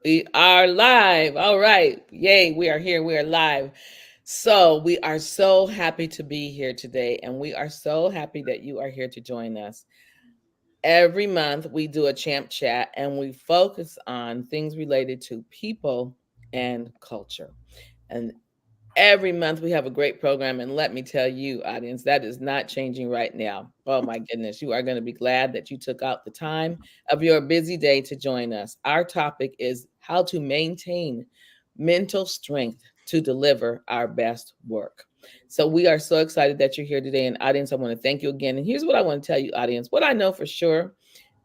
We are live. All right. Yay. We are here. We are live. So, we are so happy to be here today, and we are so happy that you are here to join us. Every month, we do a champ chat and we focus on things related to people and culture. And every month we have a great program. And let me tell you, audience, that is not changing right now. Oh my goodness. You are going to be glad that you took out the time of your busy day to join us. Our topic is how to maintain mental strength to deliver our best work. So we are so excited that you're here today. And audience, I want to thank you again. And here's what I want to tell you, audience. What I know for sure,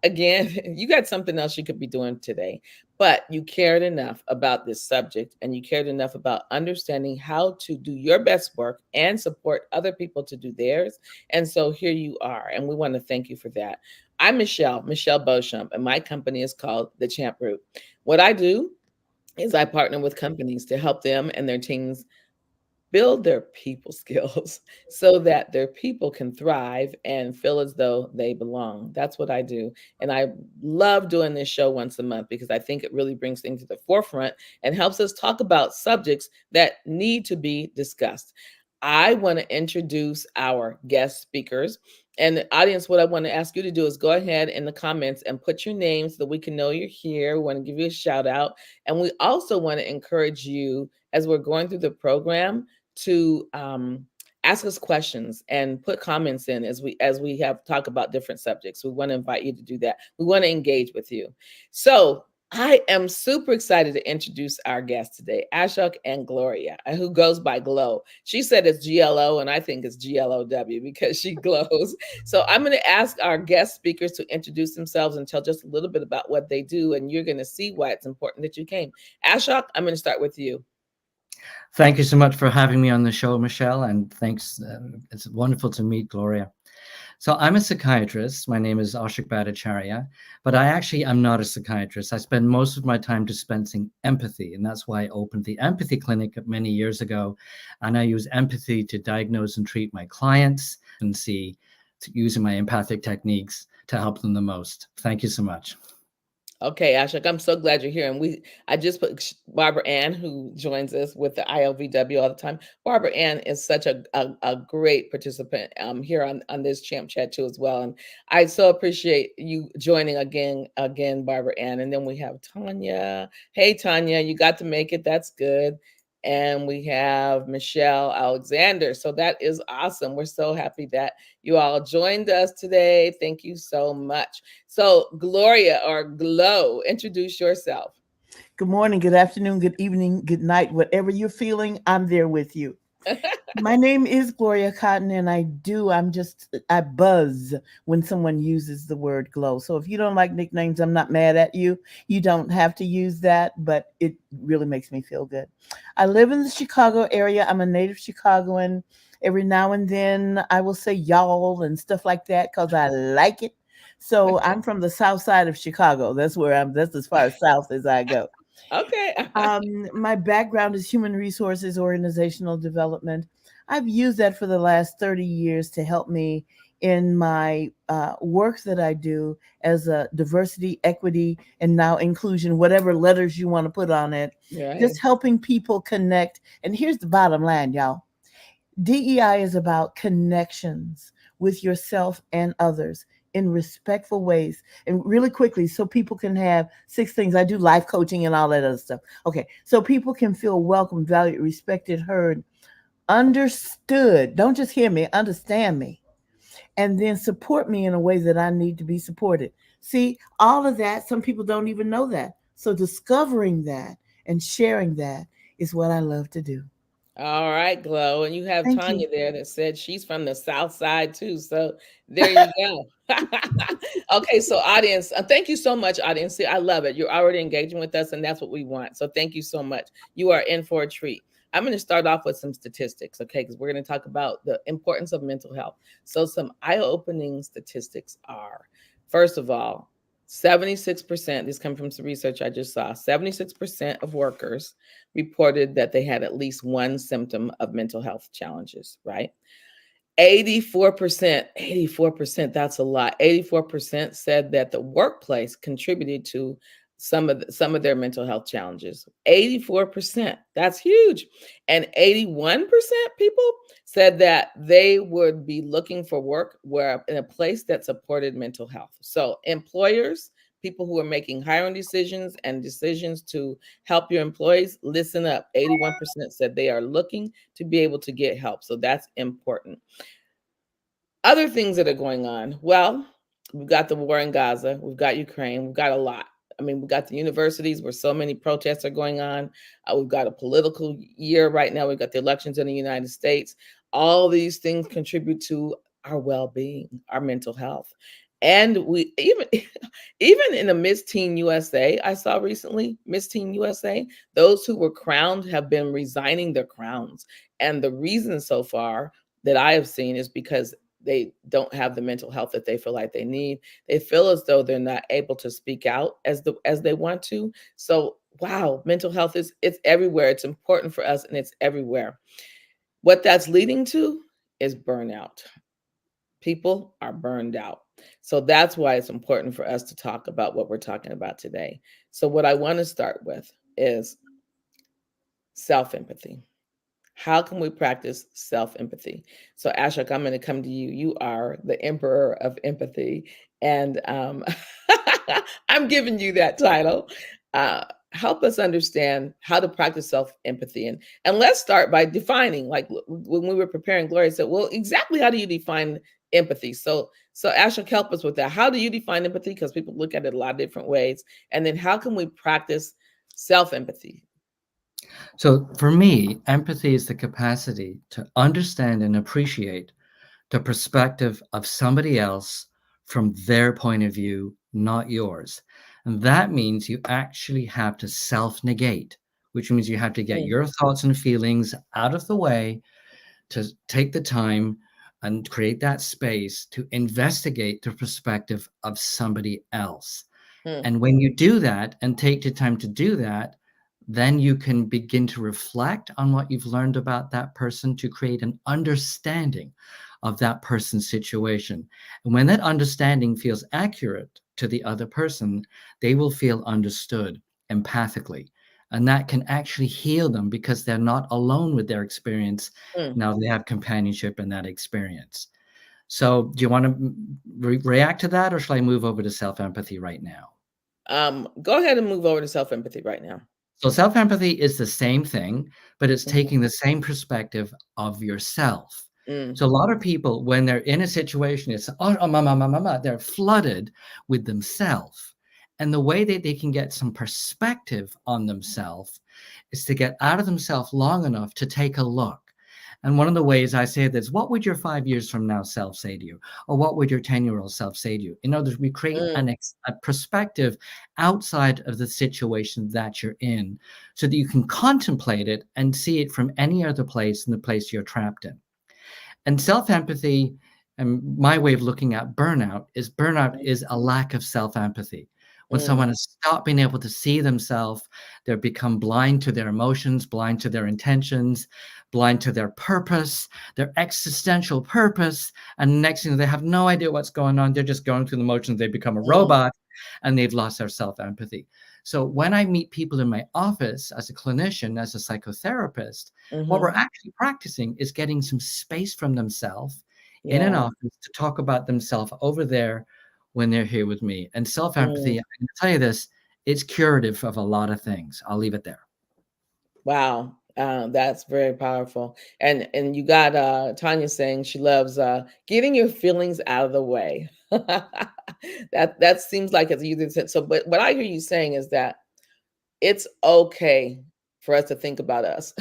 again, you got something else you could be doing today, but you cared enough about this subject and you cared enough about understanding how to do your best work and support other people to do theirs. And so here you are, and we want to thank you for that. I'm Michelle Beauchamp, and my company is called The Champ Group. What I do is I partner with companies to help them and their teams build their people skills so that their people can thrive and feel as though they belong. That's what I do. And I love doing this show once a month because I think it really brings things to the forefront and helps us talk about subjects that need to be discussed. I want to introduce our guest speakers. And the audience, what I want to ask you to do is go ahead in the comments and put your name so that we can know you're here. We want to give you a shout out. And we also want to encourage you as we're going through the program to ask us questions and put comments in as we have talk about different subjects. We want to invite you to do that. We want to engage with you. So I am super excited to introduce our guest today, Ashok and Gloria, who goes by Glow. She said it's GLO, and I think it's GLOW because she glows. So I'm going to ask our guest speakers to introduce themselves and tell just a little bit about what they do, and you're going to see why it's important that you came. Ashok, I'm going to start with you. Thank you so much for having me on the show, Michelle, and thanks. It's wonderful to meet Gloria. So I'm a psychiatrist. My name is Ashok Bhattacharya, but I actually am not a psychiatrist. I spend most of my time dispensing empathy, and that's why I opened the Empathy Clinic many years ago. And I use empathy to diagnose and treat my clients and see using my empathic techniques to help them the most. Thank you so much. Okay, Ashok, I'm so glad you're here. And I just put Barbara Ann, who joins us with the ILVW all the time. Barbara Ann is such a great participant here on this Champ Chat too as well. And I so appreciate you joining again, Barbara Ann. And then we have Tanya. Hey, Tanya, you got to make it. That's good. And we have Michelle Alexander. So that is awesome. We're so happy that you all joined us today. Thank you so much. So, Gloria or Glow, introduce yourself. Good morning, good afternoon, good evening, good night, whatever you're feeling, I'm there with you. My name is Gloria Cotton, and I buzz when someone uses the word glow. So if you don't like nicknames, I'm not mad at you. You don't have to use that, but it really makes me feel good. I live in the Chicago area. I'm a native Chicagoan. Every now and then I will say y'all and stuff like that because I like it. So I'm from the south side of Chicago. That's as far south as I go. Okay. My background is human resources, organizational development. I've used that for the last 30 years to help me in my work that I do as a diversity, equity, and now inclusion, whatever letters you want to put on it, Right. just helping people connect. And here's the bottom line, y'all. DEI is about connections with yourself and others in respectful ways. And really quickly, so people can have 6 things. I do life coaching and all that other stuff. Okay, so people can feel welcome, valued, respected, heard, understood. Don't just hear me, understand me. And then support me in a way that I need to be supported. See, all of that, some people don't even know that. So discovering that and sharing that is what I love to do. All right, Glow. And you have Thank you. Tanya there that said she's from the South Side too. So there you go. Okay, so audience, thank you so much, audience. See, I love it. You're already engaging with us, and that's what we want. So thank you so much. You are in for a treat. I'm going to start off with some statistics, okay? Because we're going to talk about the importance of mental health. So some eye-opening statistics are, first of all, 76%, this come from some research I just saw, 76% of workers reported that they had at least one symptom of mental health challenges, right? 84%, that's a lot. 84% said that the workplace contributed to some of their mental health challenges. 84%. That's huge. And 81% people said that they would be looking for work where in a place that supported mental health. So employers, people who are making hiring decisions and decisions to help your employees, listen up. 81% said they are looking to be able to get help. So that's important. Other things that are going on. Well, we've got the war in Gaza, we've got Ukraine, we've got a lot. I mean, we've got the universities where so many protests are going on. We've got a political year right now. We've got the elections in the United States. All these things contribute to our well-being, our mental health. And we even in the Miss Teen USA, I saw recently, Miss Teen USA, those who were crowned have been resigning their crowns. And the reason so far that I have seen is because they don't have the mental health that they feel like they need. They feel as though they're not able to speak out as they want to. So, wow, mental health it's everywhere. It's important for us and it's everywhere. What that's leading to is burnout. People are burned out. So that's why it's important for us to talk about what we're talking about today. So what I want to start with is self-empathy. How can we practice self-empathy? So, Ashok, I'm going to come to you. You are the emperor of empathy, and I'm giving you that title. Help us understand how to practice self-empathy, and let's start by defining. Like when we were preparing, Gloria said, "Well, exactly how do you define empathy?" So Ashok, help us with that. How do you define empathy? Because people look at it a lot of different ways, and then how can we practice self-empathy? So for me, empathy is the capacity to understand and appreciate the perspective of somebody else from their point of view, not yours. And that means you actually have to self-negate, which means you have to get your thoughts and feelings out of the way to take the time and create that space to investigate the perspective of somebody else. And when you do that and take the time to do that, then you can begin to reflect on what you've learned about that person to create an understanding of that person's situation. And when that understanding feels accurate to the other person, they will feel understood empathically. And that can actually heal them because they're not alone with their experience. Now they have companionship in that experience. So do you want to react to that, or shall I move over to self-empathy right now? Go ahead and move over to self-empathy right now. So self-empathy is the same thing, but it's taking the same perspective of yourself. So a lot of people, when they're in a situation, it's, they're flooded with themselves. And the way that they can get some perspective on themselves is to get out of themselves long enough to take a look. And one of the ways I say this, what would your 5 years from now self say to you? Or what would your 10-year-old self say to you? In other words, we create a perspective outside of the situation that you're in so that you can contemplate it and see it from any other place than the place you're trapped in. And self-empathy, and my way of looking at burnout is a lack of self-empathy. When someone has stopped being able to see themselves, they become blind to their emotions, blind to their intentions, blind to their purpose, their existential purpose. And next thing, they have no idea what's going on. They're just going through the motions. They become a robot and they've lost their self-empathy. So when I meet people in my office as a clinician, as a psychotherapist, what we're actually practicing is getting some space from themselves in an office to talk about themselves over there when they're here with me. And self-empathy, I can tell you this, it's curative of a lot of things. I'll leave it there. Wow. That's very powerful. And you got Tanya saying she loves getting your feelings out of the way. that seems like it's easy to say. So, but what I hear you saying is that it's okay for us to think about us.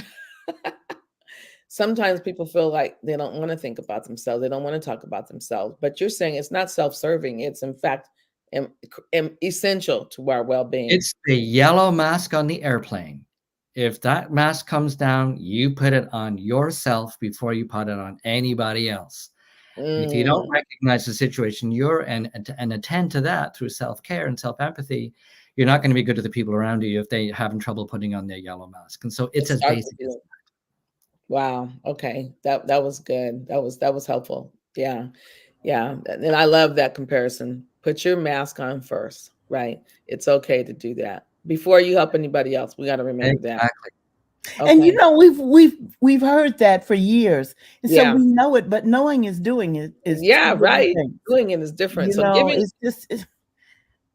Sometimes people feel like they don't want to think about themselves. They don't want to talk about themselves. But you're saying it's not self-serving. It's in fact essential to our well-being. It's the yellow mask on the airplane. If that mask comes down, you put it on yourself before you put it on anybody else. And if you don't recognize the situation you're in and attend to that through self-care and self-empathy, you're not going to be good to the people around you if they're having trouble putting on their yellow mask. And so it's as basic as that. Wow. Okay. That was good. That was helpful. Yeah. Yeah. And I love that comparison. Put your mask on first. Right. It's okay to do that. Before you help anybody else, we got to remember that. Exactly. And you Okay. know, we've heard that for years, and so Yeah. we know it. But knowing is doing it is two Yeah, different right. things. Doing it is different. You So know, giving, it's just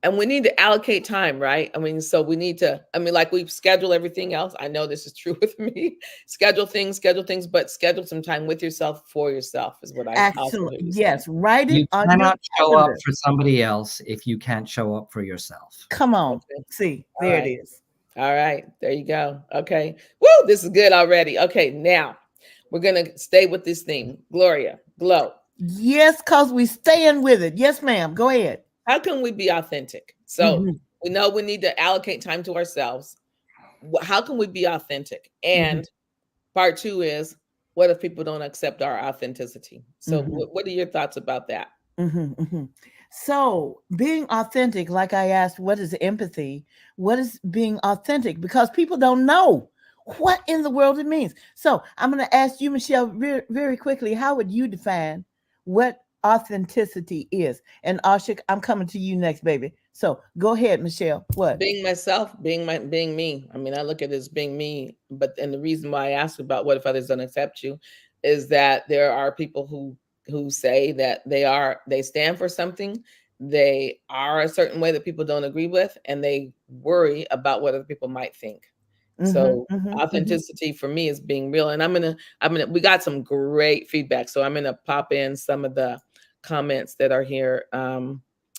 and we need to allocate time, right? I mean, so we need to, I mean, like we schedule everything else. I know this is true with me. Schedule things, but schedule some time with yourself for yourself is what I also excellent. hear you say. Yes, write You it on your cannot show up calendar. for somebody else if you can't show up for yourself. Come on, Okay. see, All there it right. is. All right. There you go. Okay. Woo, this is good already. Okay. Now we're going to stay with this theme. Gloria, glow. Yes, cause we staying with it. Yes, ma'am. Go ahead. How can we be authentic? So Mhm, we know we need to allocate time to ourselves. How can we be authentic? mhm, And part two is, what if people don't accept our authenticity? So mhm, what are your thoughts about that? mhm. So, being authentic, like I asked, what is empathy? What is being authentic? Because people don't know what in the world it means. So, I'm going to ask you, Michelle, very quickly, how would you define what authenticity is? And Ashik, I'm coming to you next, baby. So, go ahead, Michelle. What? Being myself, being me. I mean, I look at it as being me, but and the reason why I asked about what if others don't accept you is that there are people who say that they stand for something, they are a certain way that people don't agree with, and they worry about what other people might think. Mhm, So mhm, mhm. authenticity for me is being real. And I'm gonna we got some great feedback. So I'm gonna pop in some of the comments that are here.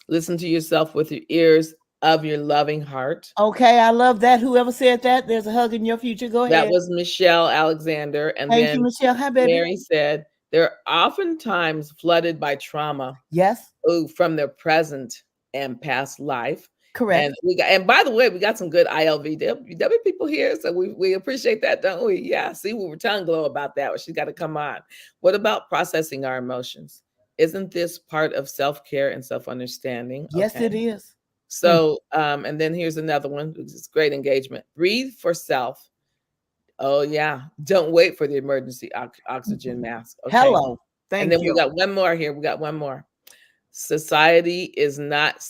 Listen to yourself with your ears of your loving heart. Okay, I love that. Whoever said that, there's a hug in your future. Go That ahead. was Michelle Alexander. And Thank you, then Michelle. Hi, baby. Mary said, they're oftentimes flooded by trauma Yes, from their present and past life. And correct. and by the way, we got some good ILVW people here. So we appreciate that, don't we? Yeah. See, we were telling Glow about that. Well, she's got to come on. What about processing our emotions? Isn't this part of self-care and self-understanding? Yes, Okay. it is. So, and then here's another one. It's great engagement. Breathe for self. Oh yeah. Don't wait for the emergency oxygen mask. Okay. Hello. And Thank then we you. got one more here. We got one more. Society is not.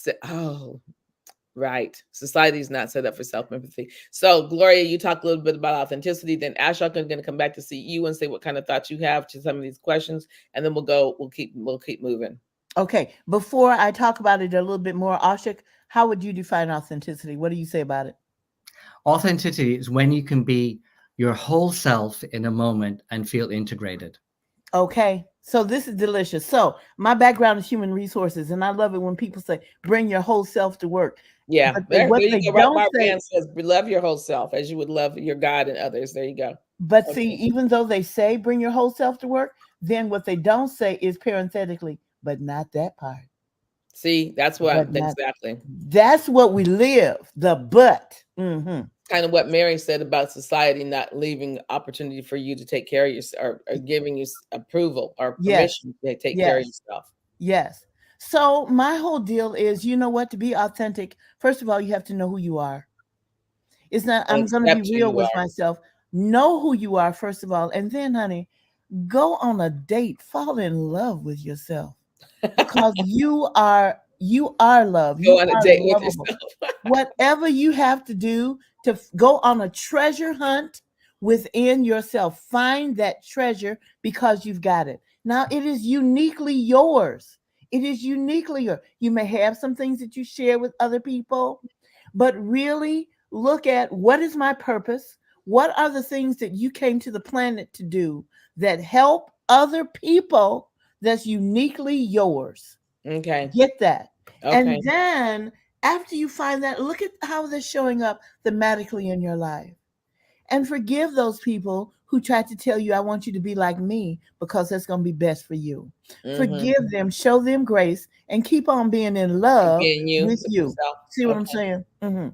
Right. Society is not set up for self-empathy. So, Gloria, you talked a little bit about authenticity. Then Ashok is going to come back to see you and say what kind of thoughts you have to some of these questions, and then we'll keep moving. Okay. Before I talk about it a little bit more, Ashik, how would you define authenticity? What do you say about it? Authenticity is when you can be your whole self in a moment and feel integrated. Okay. So this is delicious. So my background is human resources, and I love it when people say, bring your whole self to work. Yeah, But there what you they go. Right, don't say, Marianne says, "Love your whole self as you would love your God and others." There you go. but see, Okay. even though they say bring your whole self to work, then what they don't say is parenthetically, but not that part. See, that's But what not exactly that's what we live. The but. kind of what Mary said about society not leaving opportunity for you to take care of yourself or giving you approval or Yes. permission to take care of Yes. yourself. Yes. So my whole deal is, you know what, to be authentic, first of all, you have to know who you are. It's not, And I'm going to be accept who real you with are. myself. Know who you are, first of all. And then, honey, go on a date, fall in love with yourself because you are love. Go You on a are date with lovable. yourself. Whatever you have to do to go on a treasure hunt within yourself, find that treasure because you've got it. Now, it is uniquely yours. It is uniquely yours. You may have some things that you share with other people, but really look at what is my purpose? What are the things that you came to the planet to do that help other people that's uniquely yours? Okay. Get that. Okay. And then after you find that, look at how they're showing up thematically in your life. And forgive those people who tried to tell you, I want you to be like me because that's going to be best for you. Forgive them, show them grace, and keep on being in love Being you with with you. yourself. See what I'm Okay. saying?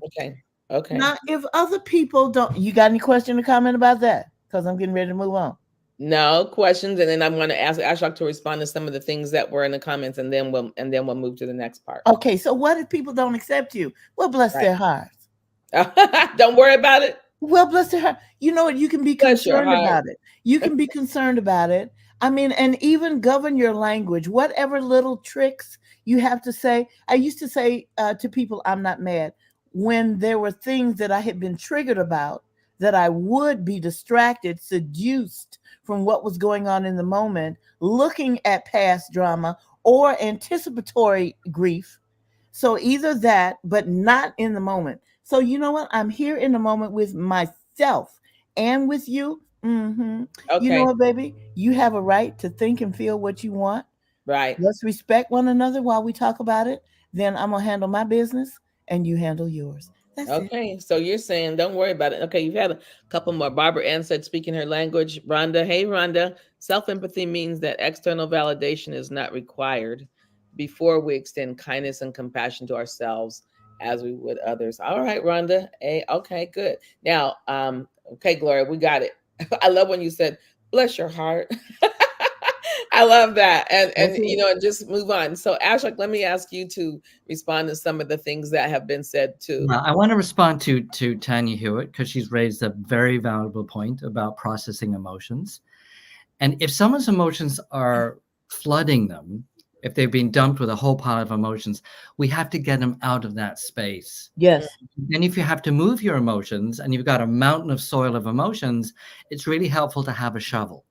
Okay. Okay. Now, if other people don't, you got any question or comment about that? Because I'm getting ready to move on. No questions, and then I'm going to ask Ashok to respond to some of the things that were in the comments, and then we'll move to the next part. Okay, so what if people don't accept you? Well, bless their hearts. Don't worry about it. Well, bless their heart. You know what? You can be Bless your concerned heart. about it. You can be concerned about it. I mean, and even govern your language. Whatever little tricks You have to say, I used to say to people, I'm not mad. When there were things that I had been triggered about, that I would be distracted, seduced from what was going on in the moment, looking at past drama or anticipatory grief. So either that, but not in the moment. So you know what? I'm here in the moment with myself and with you. You know Okay. what, baby? You have a right to think and feel what you want. Right. Let's respect one another while we talk about it. Then I'm gonna handle my business and you handle yours. That's it. Okay. So you're saying don't worry about it. Okay. You've had a couple more. Barbara Ann said, speaking her language. Rhonda, hey, Rhonda. Self empathy means that external validation is not required before we extend kindness and compassion to ourselves as we would others. All right, Rhonda. Hey, okay, good. Now, okay, Gloria, we got it. I love when you said, bless your heart. I love that. And That's it. you know, and just move on. So Ashok, let me ask you to respond to some of the things that have been said too. Now, I want to respond to Tanya Hewitt because she's raised a very valuable point about processing emotions. And if someone's emotions are flooding them, if they've been dumped with a whole pile of emotions, we have to get them out of that space. Yes. And if you have to move your emotions and you've got a mountain of soil of emotions, it's really helpful to have a shovel.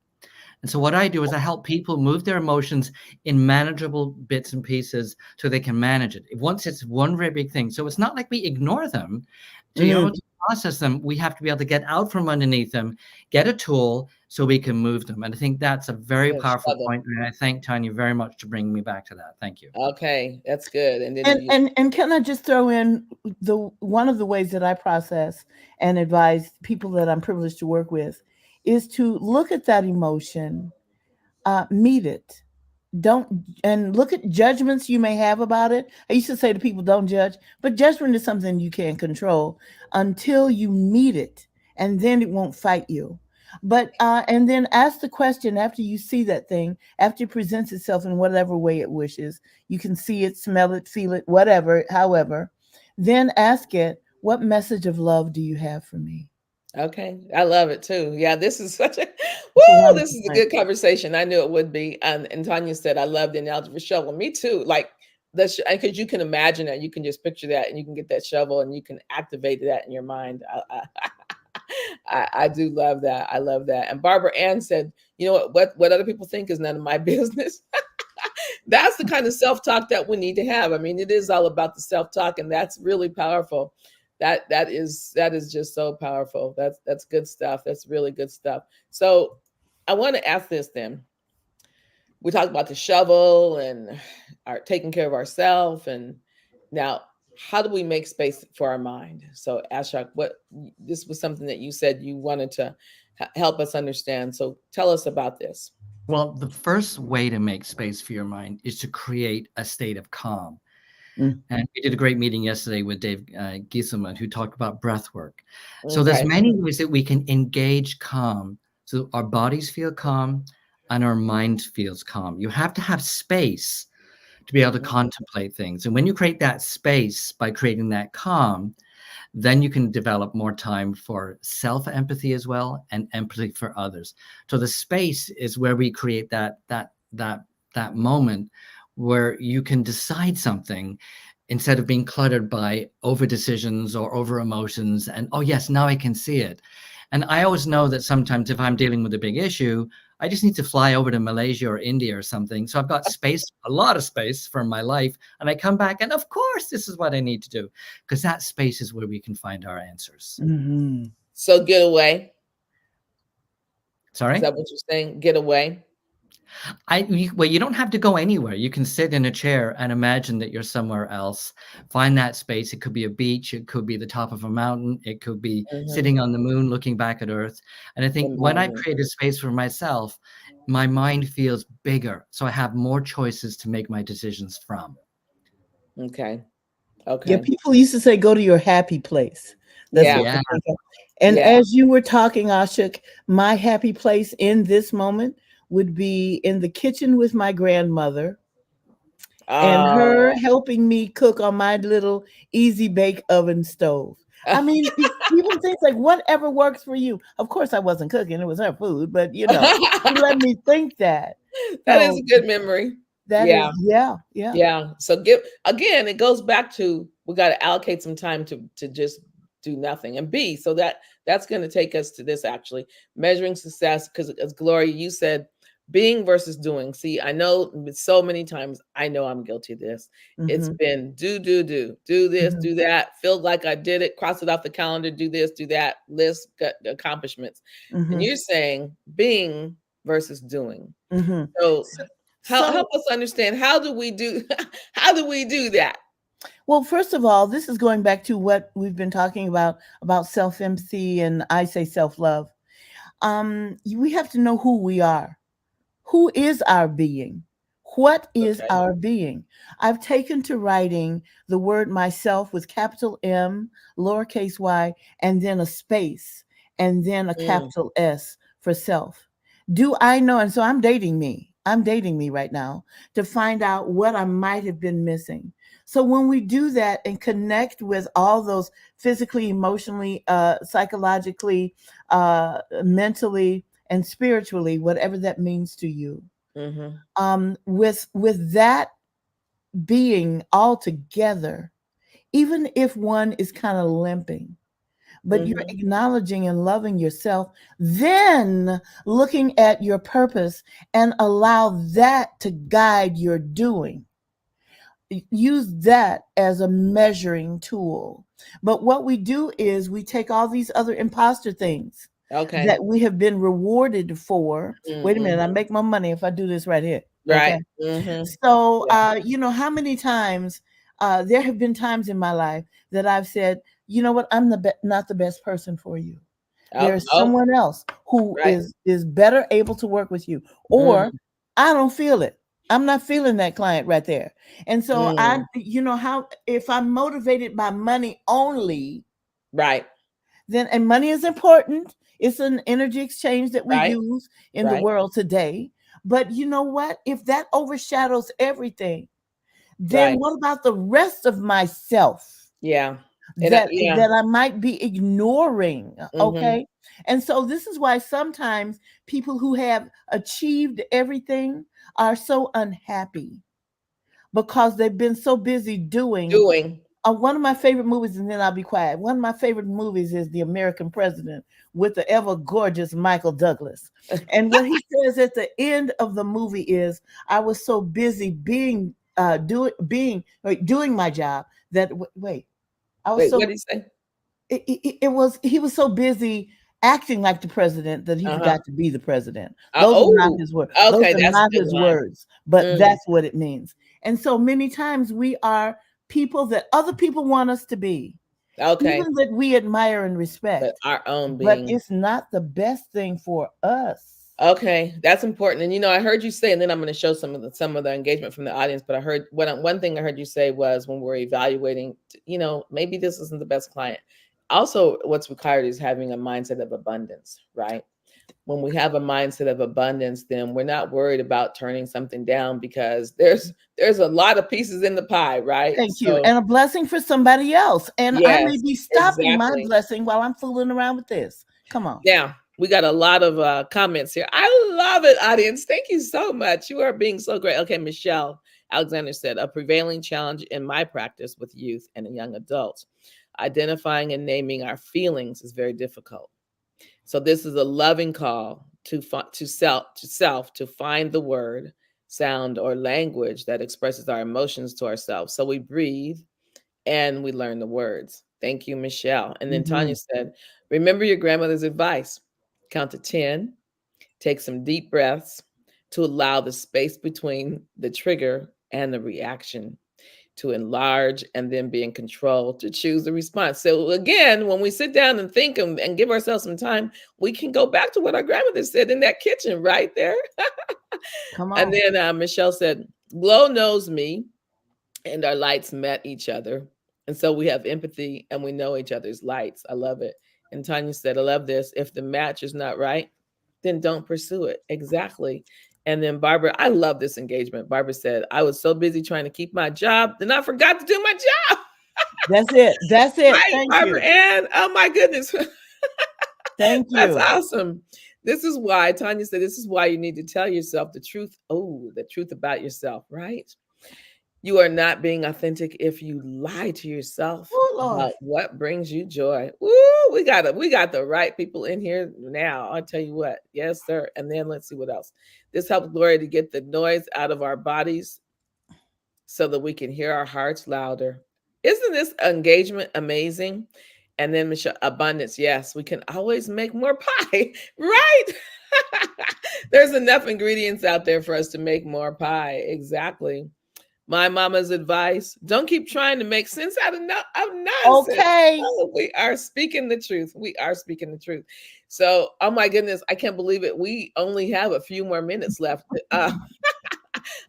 And so what I do is I help people move their emotions in manageable bits and pieces so they can manage it. Once it's one very big thing. So it's not like we ignore them. To be able to process them, we have to be able to get out from underneath them, get a tool so we can move them. And I think that's a very Yes, powerful shovel. point. And I thank Tanya very much to bring me back to that. Thank you. Okay, that's good. And then you, And can I just throw in the one of the ways that I process and advise people that I'm privileged to work with is to look at that emotion, meet it. Don't and look at judgments you may have about it. I used to say to people, don't judge, but judgment is something you can't control until you meet it, and then it won't fight you. But and then ask the question after you see that thing, after it presents itself in whatever way it wishes. You can see it, smell it, feel it, whatever, however. Then ask it, what message of love do you have for me? okay, I love it too. Yeah, this is such a It's a woo. This wonderful is a thing. good conversation. I knew it would be. And Tanya said, I love the analogy for shovel. Me too. Like the because you can imagine that, you can just picture that, and you can get that shovel, and you can activate that in your mind. I do love that. I love that. And Barbara Ann said, you know what other people think is none of my business. That's the kind of self-talk that we need to have. I mean, it is all about the self-talk, and that's really powerful. That is just so powerful. That's good stuff. That's really good stuff. So I want to ask this then. We talked about the shovel and our taking care of ourselves, and now how do we make space for our mind? So Ashok, what this was something that you said you wanted to help us understand. So tell us about this. Well, the first way to make space for your mind is to create a state of calm. Mm. And we did a great meeting yesterday with Dave Gieselman, who talked about breath work. So there's Okay. many ways that we can engage calm. So our bodies feel calm and our mind feels calm. You have to have space to be able to contemplate things. And when you create that space by creating that calm, then you can develop more time for self-empathy as well and empathy for others. So the space is where we create that moment where you can decide something instead of being cluttered by over decisions or over emotions and, oh yes, now I can see it. And I always know that sometimes if I'm dealing with a big issue, I just need to fly over to Malaysia or India or something. So I've got space, a lot of space for my life. And I come back and of course, this is what I need to do, because that space is where we can find our answers. Mhm. So get away. Sorry? Is that what you're saying? Get away. Well, you don't have to go anywhere. You can sit in a chair and imagine that you're somewhere else. Find that space. It could be a beach. It could be the top of a mountain. It could be sitting on the moon, looking back at Earth. And I think when I create a space for myself, my mind feels bigger. So I have more choices to make my decisions from. Okay. Yeah, Okay. people used to say, go to your happy place. That's Yeah. what they think of. And Yeah. as you were talking, Ashok, my happy place in this moment would be in the kitchen with my grandmother and her Oh. helping me cook on my little easy bake oven stove. I mean, even things like whatever works for you. Of course, I wasn't cooking; it was her food. But you know, she let me think that. That is So a good memory. That is, Yeah. yeah, yeah. Yeah. So again, it goes back to we got to allocate some time to just do nothing and be. So that's going to take us to this actually measuring success because as Gloria, you said being versus doing. See, I know so many times I know I'm guilty of this. It's Mhm, been do this, mhm, do that, feel like I did it, cross it off the calendar, do this, do that, list got accomplishments. And mhm, you're saying being versus doing. mhm. So So, help so, us understand how do we do how do we do that? well, first of all, this is going back to what we've been talking about self-empathy and I say self-love. We have to know who we are. Who is our being? What is Okay. our being? I've taken to writing the word myself with capital M, lowercase y, and then a space, and then a Mm, capital S for self. Do I know? And so I'm dating me. I'm dating me right now to find out what I might have been missing. So when we do that and connect with all those physically, emotionally, psychologically, mentally, and spiritually, whatever that means to you, mhm, with that being all together, even if one is kind of limping, but you're mhm. acknowledging and loving yourself, then looking at your purpose and allow that to guide your doing. Use that as a measuring tool. But what we do is we take all these other imposter things Okay. that we have been rewarded for. Mm, Wait a minute, I mhm. make my money if I do this right here. Right. Okay. Mhm. So, Yeah. how many times there have been times in my life that I've said, you know what, I'm not the best person for you. Oh, There's oh, someone else who right. is better able to work with you, or Mhm. I don't feel it. I'm not feeling that client right there. And so Mm, how if I'm motivated by money only, right. then and money is important. It's an energy exchange that we Right. use in the Right. world today. But you know what? If that overshadows everything, then Right. what about the rest of myself Yeah. And yeah. that I might be ignoring? Mhm. Okay. And so this is why sometimes people who have achieved everything are so unhappy because they've been so busy doing. Doing. One of my favorite movies, and then I'll be quiet. One of my favorite movies is The American President with the ever gorgeous Michael Douglas. And what he says at the end of the movie is, "I was so busy doing my job that wait, I was Wait, so what did he say? it was he was so busy acting like the president that he Uh-huh. forgot to be the president." Those are not Oh, his words. Those okay, are that's a not good his line. words, but Mm, that's what it means. And so many times we are people that other people want us to be, okay. even that we admire and But respect, our own but being. it's not the best thing for us. Okay, that's important. And I heard you say, and then I'm going to show some of the engagement from the audience. But I heard one thing I heard you say was when we're evaluating, maybe this isn't the best client. Also, what's required is having a mindset of abundance, right? When we have a mindset of abundance, then we're not worried about turning something down because there's a lot of pieces in the pie, right? Thank you. So And a blessing for somebody else. And I may yes, be stopping my exactly. blessing while I'm fooling around with this. Come on. Now, we got a lot of comments here. I love it, audience. Thank you so much. You are being so great. Okay, Michelle Alexander said, a prevailing challenge in my practice with youth and young adults. Identifying and naming our feelings is very difficult. So this is a loving call to self to find the word, sound, or language that expresses our emotions to ourselves. So we breathe and we learn the words. Thank you, Michelle. And then Tanya Mhm. said, remember your grandmother's advice. Count to 10, take some deep breaths to allow the space between the trigger and the reaction to enlarge and then be in control to choose the response. So again, when we sit down and think and give ourselves some time, we can go back to what our grandmother said in that kitchen right there. Come And on. then Michelle said, Glow knows me and our lights met each other. And so we have empathy and we know each other's lights. I love it. And Tanya said, I love this. If the match is not right, then don't pursue it. Exactly. And then Barbara, I love this engagement. Barbara said, I was so busy trying to keep my job, then I forgot to do my job. That's it. That's it. Right, Thank Barbara you. Ann. Oh my goodness. Thank That's you. awesome. This is why Tanya said, this is why you need to tell yourself the truth. Oh, the truth about yourself, right? You are not being authentic if you lie to yourself Oh Lord. about what brings you joy. Woo, we got the right people in here now. I'll tell you what. Yes, sir. And then let's see what else. This helps Gloria to get the noise out of our bodies so that we can hear our hearts louder. Isn't this engagement amazing? And then Michelle, abundance. Yes, we can always make more pie, right? There's enough ingredients out there for us to make more pie. Exactly. My mama's advice: don't keep trying to make sense out of nonsense. Okay. Oh, we are speaking the truth. We are speaking the truth. So, oh my goodness, I can't believe it. We only have a few more minutes left.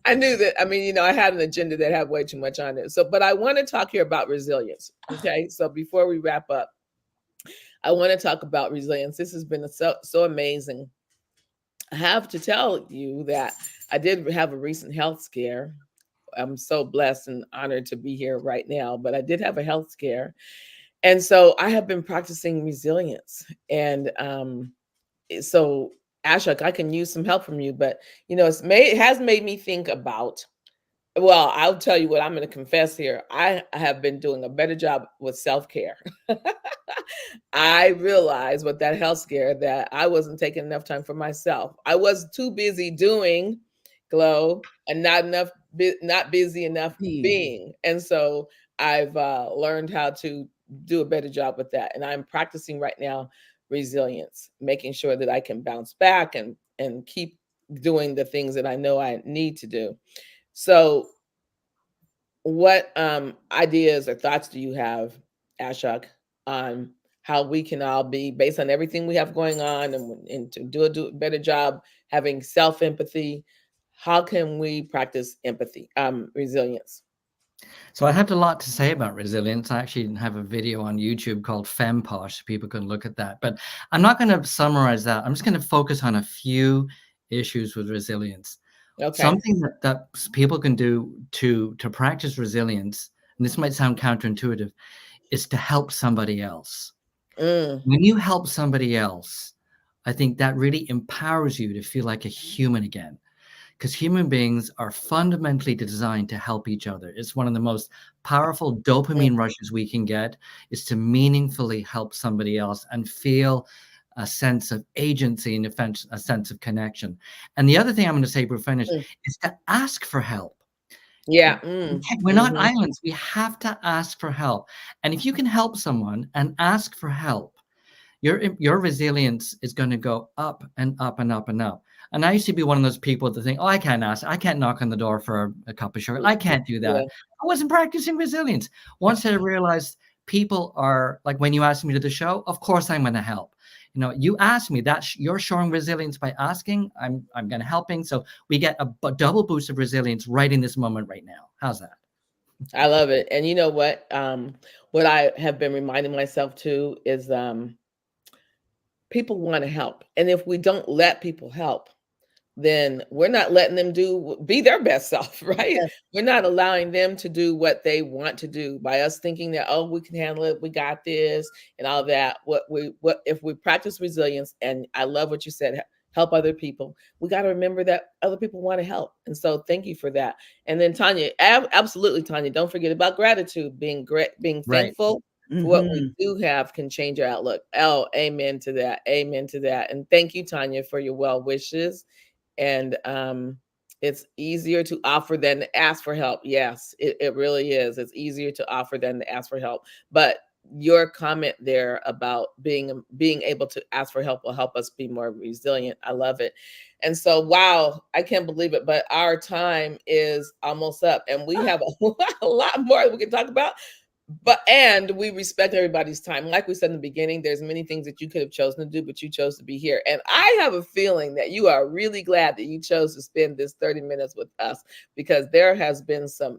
I knew that. I mean, I had an agenda that had way too much on it. So, but I want to talk here about resilience. Okay. So before we wrap up, I want to talk about resilience. This has been so amazing. I have to tell you that I did have a recent health scare. I'm so blessed and honored to be here right now, but I did have a health scare. And so I have been practicing resilience. And so Ashok, I can use some help from you, but it has made me think about, well, I'll tell you what I'm going to confess here. I have been doing a better job with self-care. I realized with that health scare that I wasn't taking enough time for myself. I was too busy doing Glow and not busy enough being. And so I've learned how to do a better job with that. And I'm practicing right now resilience, making sure that I can bounce back and keep doing the things that I know I need to do. So what ideas or thoughts do you have, Ashok, on how we can all be, based on everything we have going on, and to do a better job having self-empathy? How can we practice empathy, resilience? So I have a lot to say about resilience. I actually have a video on YouTube called FemPosh. People can look at that. But I'm not going to summarize that. I'm just going to focus on a few issues with resilience. Okay. Something that people can do to practice resilience, and this might sound counterintuitive, is to help somebody else. When you help somebody else, I think that really empowers you to feel like a human again. Because human beings are fundamentally designed to help each other. It's one of the most powerful dopamine rushes we can get, is to meaningfully help somebody else and feel a sense of agency and a sense of connection. And the other thing I'm going to say before we finish is to ask for help. Yeah. We're not islands. We have to ask for help. And if you can help someone and ask for help, your resilience is going to go up and up and up and up. And I used to be one of those people that think, oh, I can't knock on the door for a cup of sugar. I can't do that. Yeah. I wasn't practicing resilience. Once I realized people are like, when you ask me to the show, of course I'm going to help. You ask me that, you're showing resilience by asking. I'm going to helping. So we get a double boost of resilience right in this moment right now. How's that? I love it. And you know what? What I have been reminding myself too is people want to help. And if we don't let people help, then we're not letting them be their best self, right? Yes. We're not allowing them to do what they want to do by us thinking that, oh, we can handle it, we got this, and all that. What if we practice resilience, and I love what you said, help other people, we got to remember that other people want to help. And so thank you for that. And then Tanya, absolutely, Tanya, don't forget about gratitude, being thankful. Right. For what we do have can change our outlook. Oh, amen to that. Amen to that. And thank you, Tanya, for your well wishes. And it's easier to offer than to ask for help. Yes, it really is. It's easier to offer than to ask for help. But your comment there about being able to ask for help will help us be more resilient. I love it. And so, wow, I can't believe it, but our time is almost up, and we have a lot more we can talk about. And we respect everybody's time. Like we said in the beginning, there's many things that you could have chosen to do, but you chose to be here. And I have a feeling that you are really glad that you chose to spend this 30 minutes with us, because there have been some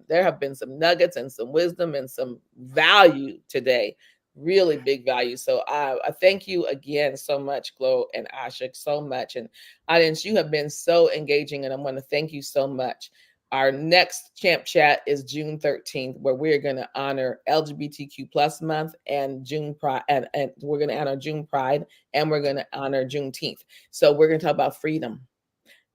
nuggets and some wisdom and some value today, really big value. So I thank you again so much, Glow and Ashok, so much. And audience, you have been so engaging, and I want to thank you so much. Our next Champ Chat is June 13th, where we're going to honor LGBTQ plus month and June Pride, and we're going to honor June Pride, and we're going to honor Juneteenth. So we're going to talk about freedom.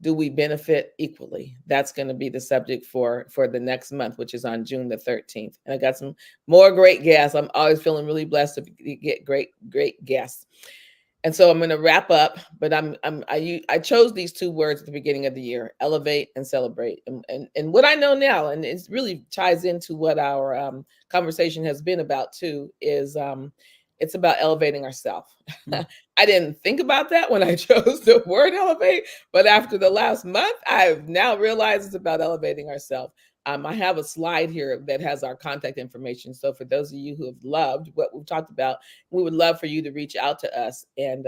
Do we benefit equally? That's going to be the subject for the next month, which is on June the 13th. And I got some more great guests. I'm always feeling really blessed to get great guests. And so I'm going to wrap up, but I chose these two words at the beginning of the year: elevate and celebrate. And what I know now, and it really ties into what our conversation has been about too, is it's about elevating ourselves. I didn't think about that when I chose the word elevate, but after the last month, I've now realized it's about elevating ourselves. I have a slide here that has our contact information. So for those of you who have loved what we've talked about, we would love for you to reach out to us and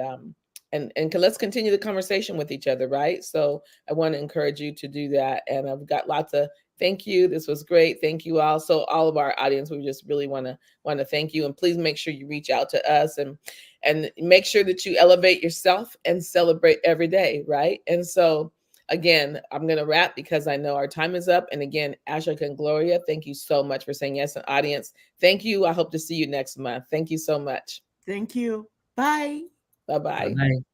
let's continue the conversation with each other, right? So I want to encourage you to do that. And I've got lots of thank you. This was great. Thank you all. So all of our audience, we just really want to thank you. And please make sure you reach out to us and make sure that you elevate yourself and celebrate every day, right? And so again, I'm going to wrap because I know our time is up. And again, Ashok and Gloria, thank you so much for saying yes. And audience, thank you. I hope to see you next month. Thank you so much. Thank you. Bye. Bye-bye. Bye.